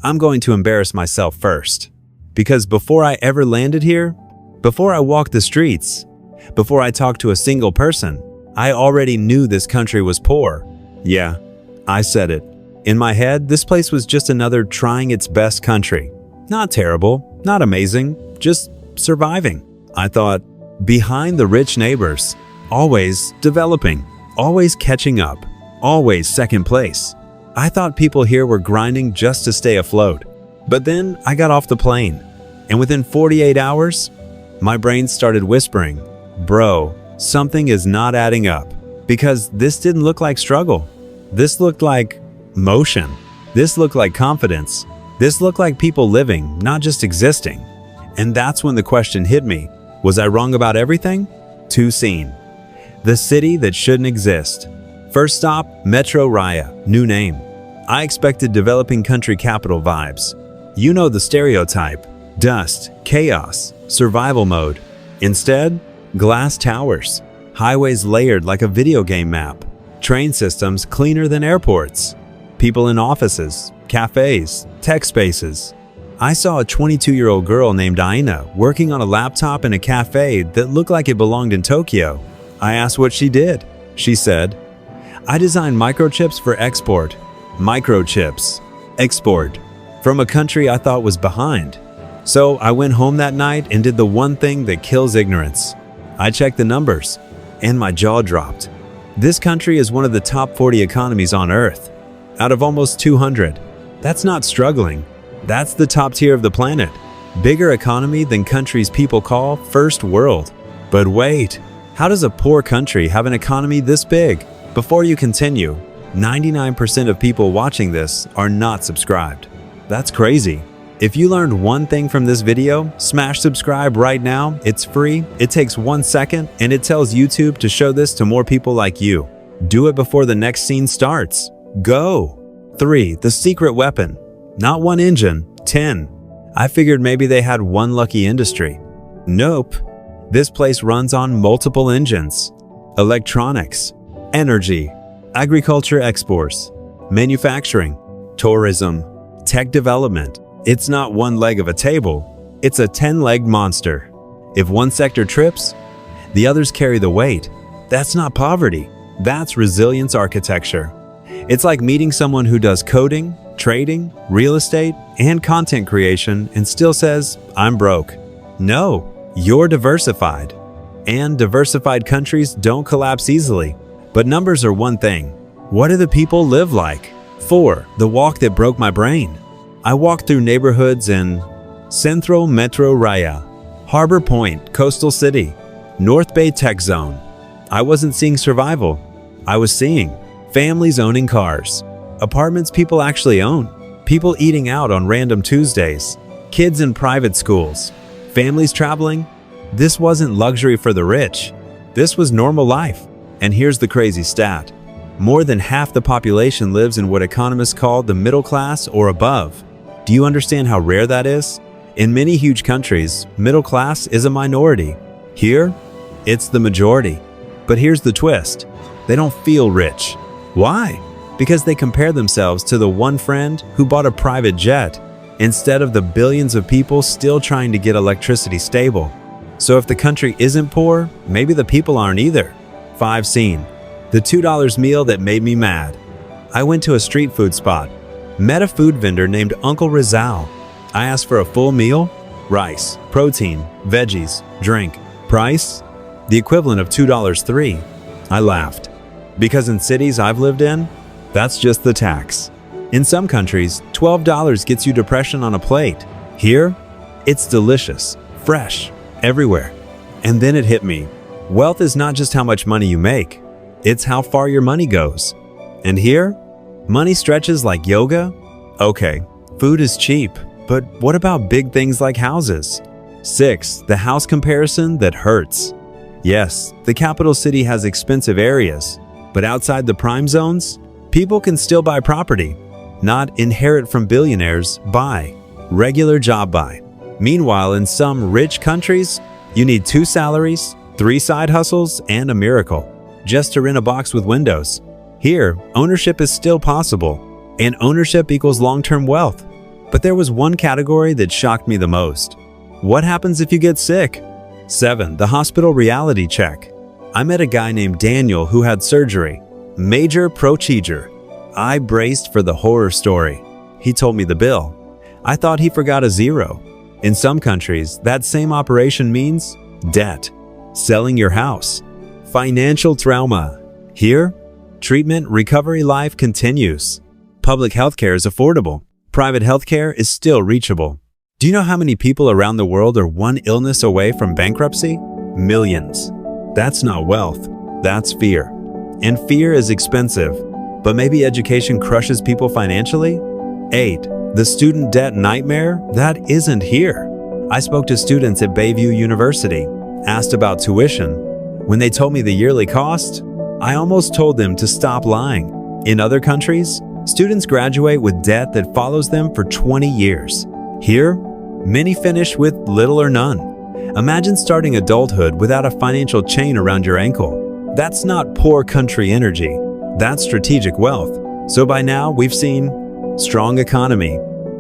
I'm going to embarrass myself first. Because before I ever landed here, before I walked the streets, before I talked to a single person, I already knew this country was poor. Yeah, I said it. In my head, this place was just another trying its best country. Not terrible, not amazing, just surviving. I thought, behind the rich neighbors, always developing, always catching up, always second place. I thought people here were grinding just to stay afloat. But then I got off the plane, and within 48 hours, my brain started whispering, bro, something is not adding up. Because this didn't look like struggle. This looked like motion. This looked like confidence. This looked like people living, not just existing. And that's when the question hit me. Was I wrong about everything? Too soon. The city that shouldn't exist. First stop, Metro Raya, new name. I expected developing country capital vibes. You know the stereotype. Dust, chaos, survival mode. Instead, glass towers. Highways layered like a video game map. Train systems cleaner than airports. People in offices, cafes, tech spaces. I saw a 22-year-old girl named Aina working on a laptop in a cafe that looked like it belonged in Tokyo. I asked what she did. She said, I designed microchips for export. Microchips. Export. From a country I thought was behind. So I went home that night and did the one thing that kills ignorance. I checked the numbers, and my jaw dropped. This country is one of the top 40 economies on Earth. Out of almost 200. That's not struggling. That's the top tier of the planet. Bigger economy than countries people call first world. But wait, how does a poor country have an economy this big? Before you continue, 99% of people watching this are not subscribed. That's crazy. If you learned one thing from this video, smash subscribe right now. It's free, it takes 1 second, and it tells YouTube to show this to more people like you. Do it before the next scene starts. Go! 3. The secret weapon. Not one engine, 10. I figured maybe they had one lucky industry. Nope. This place runs on multiple engines. Electronics, energy, agriculture exports, manufacturing, tourism, tech development. It's not one leg of a table, it's a 10-legged monster. If one sector trips, the others carry the weight. That's not poverty, that's resilience architecture. It's like meeting someone who does coding, trading, real estate, and content creation and still says, I'm broke. No, you're diversified. And diversified countries don't collapse easily. But numbers are one thing. What do the people live like? 4. The walk that broke my brain. I walked through neighborhoods in Centro Metro Raya, Harbor Point, Coastal City, North Bay Tech Zone. I wasn't seeing survival. I was seeing families owning cars, apartments people actually own, people eating out on random Tuesdays, kids in private schools, families traveling. This wasn't luxury for the rich. This was normal life. And here's the crazy stat. More than half the population lives in what economists call the middle class or above. Do you understand how rare that is? In many huge countries, middle class is a minority. Here, it's the majority. But here's the twist. They don't feel rich. Why? Because they compare themselves to the one friend who bought a private jet, instead of the billions of people still trying to get electricity stable. So if the country isn't poor, maybe the people aren't either. 5 Scene. The $2 meal that made me mad. I went to a street food spot. Met a food vendor named Uncle Rizal. I asked for a full meal, rice, protein, veggies, drink. Price? The equivalent of $2.03. I laughed. Because in cities I've lived in, that's just the tax. In some countries, $12 gets you depression on a plate. Here, it's delicious, fresh, everywhere. And then it hit me. Wealth is not just how much money you make. It's how far your money goes. And here, money stretches like yoga? Okay, food is cheap, but what about big things like houses? 6. The house comparison that hurts. Yes, the capital city has expensive areas, but outside the prime zones, people can still buy property. Not inherit from billionaires, buy. Regular job buy. Meanwhile, in some rich countries, you need 2 salaries, 3 side hustles, and a miracle just to rent a box with windows. Here, ownership is still possible, and ownership equals long-term wealth. But there was one category that shocked me the most. What happens if you get sick? 7. The hospital reality check. I met a guy named Daniel who had surgery. Major procedure. I braced for the horror story. He told me the bill. I thought he forgot a zero. In some countries, that same operation means debt, selling your house, financial trauma. Here, treatment, recovery, life continues. Public healthcare is affordable. Private healthcare is still reachable. Do you know how many people around the world are one illness away from bankruptcy? Millions. That's not wealth, that's fear. And fear is expensive. But maybe education crushes people financially? 8. The student debt nightmare? That isn't here. I spoke to students at Bayview University, asked about tuition. When they told me the yearly cost, I almost told them to stop lying. In other countries, students graduate with debt that follows them for 20 years. Here, many finish with little or none. Imagine starting adulthood without a financial chain around your ankle. That's not poor country energy. That's strategic wealth. So by now, we've seen strong economy,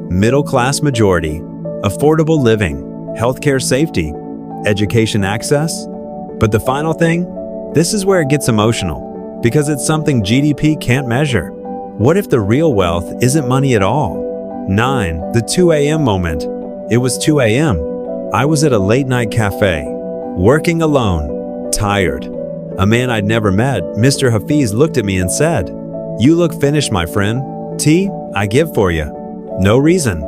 middle-class majority, affordable living, healthcare safety, education access. But the final thing? This is where it gets emotional, because it's something GDP can't measure. What if the real wealth isn't money at all? 9. The 2 a.m. moment. It was 2 a.m. I was at a late-night cafe, working alone, tired. A man I'd never met, Mr. Hafiz, looked at me and said, "You look finished, my friend. Tea, I give for you." No reason,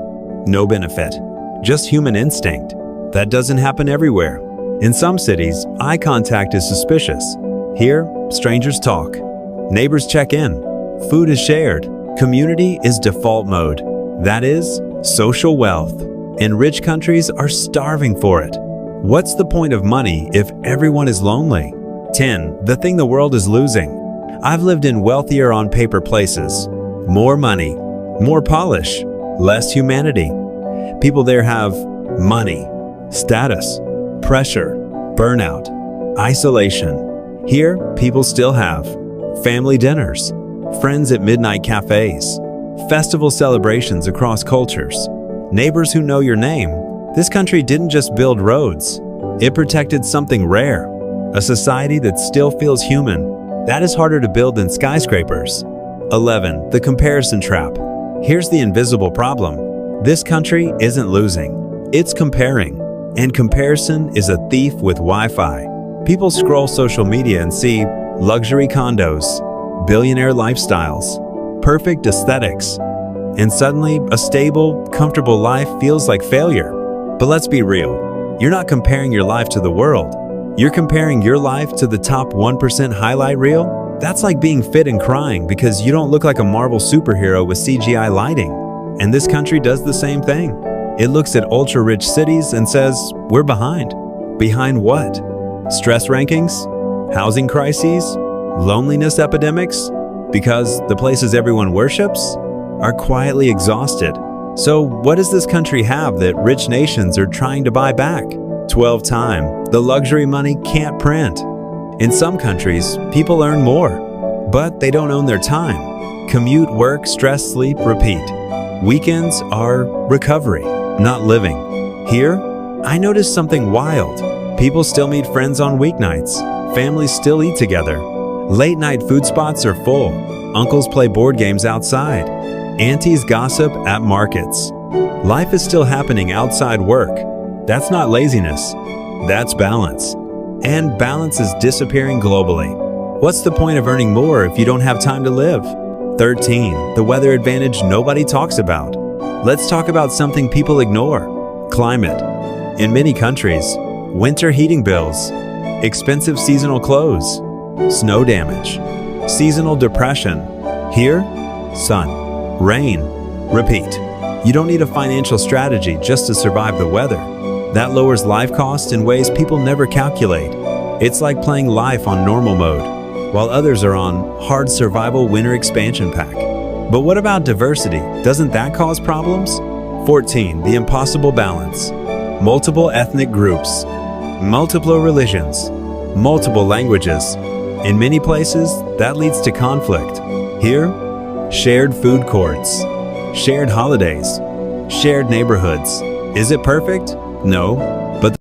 no benefit, just human instinct. That doesn't happen everywhere. In some cities, eye contact is suspicious. Here, strangers talk. Neighbors check in. Food is shared. Community is default mode. That is social wealth. And rich countries are starving for it. What's the point of money if everyone is lonely? 10. The thing the world is losing. I've lived in wealthier on paper places. More money, more polish, less humanity. People there have money, status, pressure, burnout, isolation. Here, people still have family dinners, friends at midnight cafes, festival celebrations across cultures, neighbors who know your name. This country didn't just build roads. It protected something rare, a society that still feels human. That is harder to build than skyscrapers. 11. The comparison trap. Here's the invisible problem. This country isn't losing. It's comparing. And comparison is a thief with Wi-Fi. People scroll social media and see luxury condos, billionaire lifestyles, perfect aesthetics. And suddenly, a stable, comfortable life feels like failure. But let's be real. You're not comparing your life to the world. You're comparing your life to the top 1% highlight reel. That's like being fit and crying because you don't look like a Marvel superhero with CGI lighting. And this country does the same thing. It looks at ultra-rich cities and says, we're behind. Behind what? Stress rankings? Housing crises? Loneliness epidemics? Because the places everyone worships are quietly exhausted. So what does this country have that rich nations are trying to buy back? 12 time. The luxury money can't print. In some countries, people earn more, but they don't own their time. Commute, work, stress, sleep, repeat. Weekends are recovery, not living. Here, I noticed something wild. People still meet friends on weeknights. Families still eat together. Late night food spots are full. Uncles play board games outside. Aunties gossip at markets. Life is still happening outside work. That's not laziness. That's balance. And balance is disappearing globally. What's the point of earning more if you don't have time to live? 13. The weather advantage nobody talks about. Let's talk about something people ignore. Climate. In many countries, winter heating bills, expensive seasonal clothes, snow damage, seasonal depression. Here, sun, rain, repeat. You don't need a financial strategy just to survive the weather. That lowers life costs in ways people never calculate. It's like playing life on normal mode, while others are on hard survival winter expansion pack. But what about diversity? Doesn't that cause problems? 14. The impossible balance. Multiple ethnic groups, multiple religions, multiple languages. In many places, that leads to conflict. Here, shared food courts, shared holidays, Shared neighborhoods. Is it perfect? No. But